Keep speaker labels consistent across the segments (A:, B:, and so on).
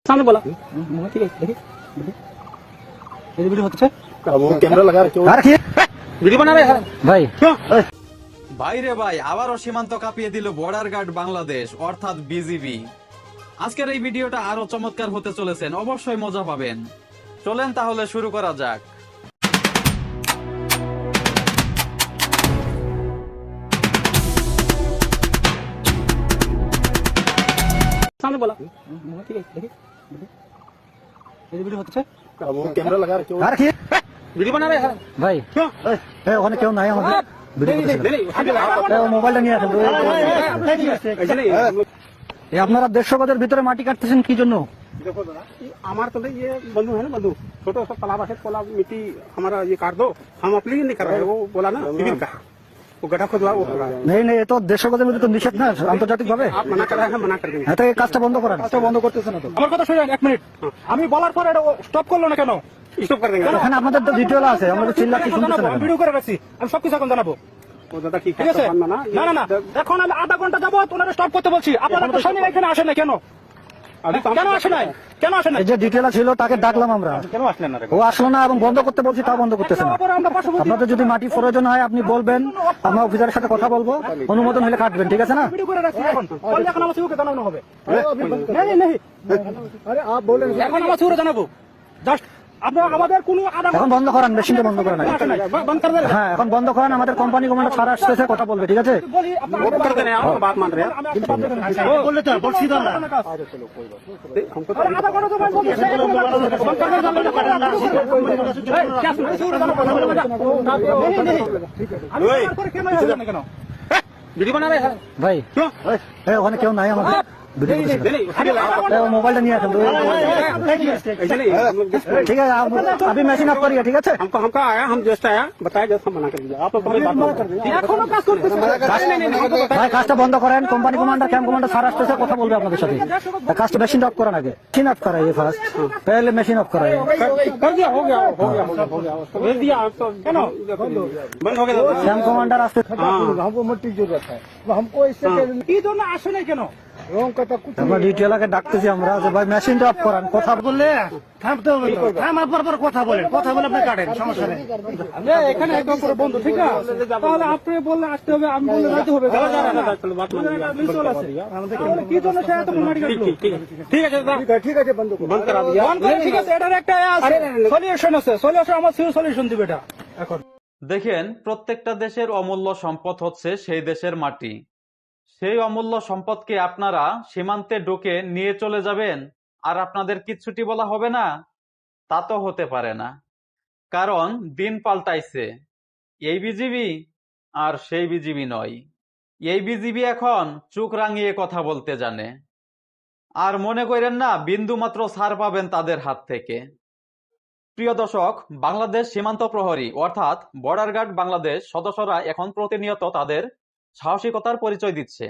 A: सामने बोला ठीक है देखिए ये वीडियो होता है वो कैमरा लगा रखिए वीडियो बना रहे हैं भाई क्यों
B: ভাই রে ভাই আবারও সীমান্ত কাঁপিয়ে দিল বর্ডার গার্ড বাংলাদেশ অর্থাৎ বিজিবি। আজকের এই ভিডিওটা আরো চমৎকার হতে চলেছেন, অবশ্যই মজা পাবেন। চলেন তাহলে শুরু করা যাক।
A: सामने बोला ठीक है देखिए ये वीडियो होता है वो कैमरा लगा रखिए वीडियो बना रहे हैं भाई क्यों ওখানে কেউ নাই আমাদের মোবাইলটা নিয়ে আসেন এই আপনারা 150 গজের ভিতরে মাটি কাটতেছেন কি জন্য? देखो दादा हमारा तो ये बंधु है ना बंधु छोटा सा तालाब है तालाब मिट्टी हमारा ये काट दो हम अपने लिए नहीं कर रहे हैं वो बोला ना सिविल का वो गड्ढा खोदवा वो नहीं नहीं ये तो 150 গজের মধ্যে তো নিষেধ না আন্তর্জাতিক ভাবে आप मना कर रहे हैं मना कर देंगे এটা এই কাজটা বন্ধ করেন কাজটা বন্ধ করতেছেন না তো আমার কথা শুনুন 1 মিনিট আমি বলার পর এটা স্টপ করলো না কেন স্টপ করে দেंगे এখানে আপনাদের তো ভিডিও আছে আমরা তো চিল্লাচ্ছি শুনতেছেন না ভিডিও করে রাখছি আমি সব কিছু এখন জানাবো ও দাদা ঠিক আছে না না না এখন আমি আধা ঘন্টা যাব তোমরা স্টপ করতে বলছি আপনারা তো শুনে এখানে আসেন না কেন কেন আসে নাই কেন আসে নাই যে ডিটেইল ছিল তাকে ডাকলাম আমরা কেন আসলেন না ও আসলো না এবং বন্ধ করতে বলছি তাও বন্ধ করতেছে না আপনাদের যদি মাটি প্রয়োজন হয় আপনি বলবেন আমরা অফিসারের সাথে কথা বলবো অনুমোদন হলে কাটবেন ঠিক আছে না ভিডিও করে রাখছি এখন বললে এখন আমার সিওকে জানানো হবে नहीं नहीं আরে आप बोल रहे हैं এখন আমার সিওকে জানাবো জাস্ট আপনারা আমাদের কোনো এখন বন্ধ করেন মেশিনটা বন্ধ করেন বন্ধ করে দেন হ্যাঁ এখন বন্ধ করেন আমাদের কোম্পানি কমান্ডার সারা আসছে কথা বলবে ঠিক আছে বলি আপনারা कर देना आप बात मान रहे हैं बोल लेते हैं बोल सीधा ना चलो कोई बात नहीं हमको तो आधा घंटा तो बंद क्या नहीं नहीं वीडियो बना रहे हैं भाई क्यों ওখানে কেউ নাই আমাদের मोबाइल नहीं आता ठीक है आप अभी मशीन ऑफ करिए ठीक है हमको आया हम जस्ट आया बताया जस्ट हम मना कर दिया आप भाई কাজটা বন্ধ করেন কোম্পানি কমান্ডার ক্যাম্প কমান্ডার সারা আসতেছে কথা বলবে আপনাদের সাথে কাজটা মেশিন অফ করান আগে মেশিন অফ कराइए फास्ट पहले मशीन ऑफ कराइए कर दिया हो गया भेज दिया क्या बंद हो गया कैम्प कमांडर আসতে हमको मट्टी जरूरत है हमको इससे की दोनों আসে না কেন আমরা ডিটেইলকে ডাকতেছি আমরা যে ভাই মেশিনটা অফ করান কথা বললে থামতে হবে থামার পর কথা বলে আপনি কাটেন সমস্যা নেই এখানে একদম পুরো বন্ধ ঠিক না তাহলে আপনি বললে আসতে হবে আমি বললে যাইতে হবে কি জন্য সে এত মাটি কাটলো ঠিক আছে বন্ধ করা দিয়া ঠিক আছে এটার একটা সলিউশন আছে সলিউশন আমার সলিউশন দিবে এটা এখন
B: দেখেন প্রত্যেকটা দেশের অমূল্য সম্পদ হচ্ছে সেই দেশের মাটি। সেই অমূল্য সম্পদকে আপনারা সীমান্তে ঢুকে নিয়ে চলে যাবেন আর আপনাদের কিচ্ছুটি বলা হবে না? তা তো হতে পারে না, কারণ দিন পাল্টাইছে। এই বিজিবি আর সেই বিজিবি নয়। এই বিজিবি এখন চোখ রাঙিয়ে কথা বলতে জানে। আর মনে করেন না বিন্দু মাত্র ছাড় পাবেন তাদের হাত থেকে। প্রিয় দর্শক, বাংলাদেশ সীমান্ত প্রহরী অর্থাৎ বর্ডার গার্ড বাংলাদেশ সদস্যরা এখন প্রতিনিয়ত তাদের সাহসিকতার পরিচয় দিচ্ছে।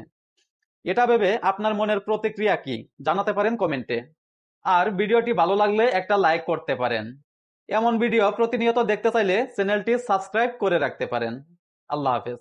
B: এটা ভেবে আপনার মনের প্রতিক্রিয়া কি জানাতে পারেন কমেন্টে। আর ভিডিওটি ভালো লাগলে একটা লাইক করতে পারেন। এমন ভিডিও প্রতিনিয়ত দেখতে চাইলে চ্যানেলটি সাবস্ক্রাইব করে রাখতে পারেন। আল্লাহ হাফেজ।